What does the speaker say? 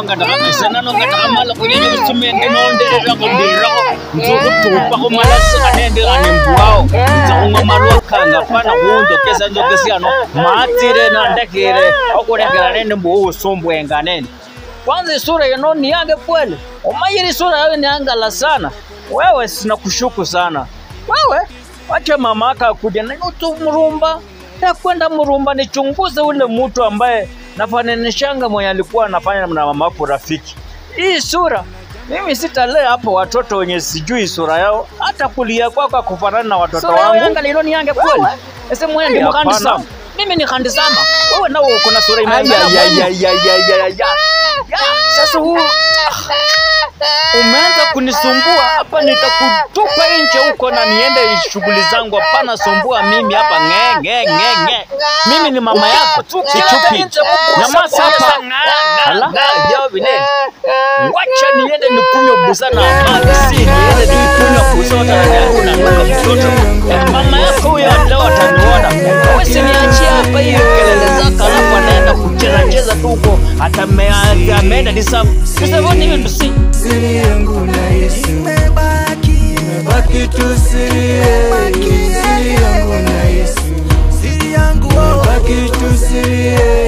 wanga ndakapesana nongatamala kunyenye kusumente nonderera kumbirako nzokutupa kumalasi kanende anembuwao nzaunga malwakanga pana kuunzo kesa nzokesiano maatire na ndekire okulekera nende mbuhu usumbwenga nende kwanza sura yano ni yange kweli umayiri sura yawe ni angala sana wewe sina kushuku sana wewe wacha mama akakuja na nutu mrumba ya kwenda mrumba nichunguze ule mtu ambaye nafananishanga mwenye alikuwa anafanya na mama yako rafiki hii sura mimi sitalea hapo watoto wenye sijui sura yao hata kulia kwako kufanana na watoto wangu sura yangu lilo ni yange kweli ese mwenye ni mkandisama mimi ni kandisama wewe nao uko na sura imeanza sasa huu umeanza kunisumbua hapa nitakutupa nje huko na niende shughuli zangu hapana sumbua mimi hapa nge mimi ni mama yako chupi nyamaza hapa hala yao binene wacha niende nikunywe busa na maji niende nikunywe kusota yangu na mtoto mama yako huyo leo ataniona wewe siniachie hapa hiyo kelele zako alafu anaenda kucheza tu huko ameenda disafu sasa nini ndusi siri yangu na Yesu imebaki tu siri yangu na Yesu imebaki tu siri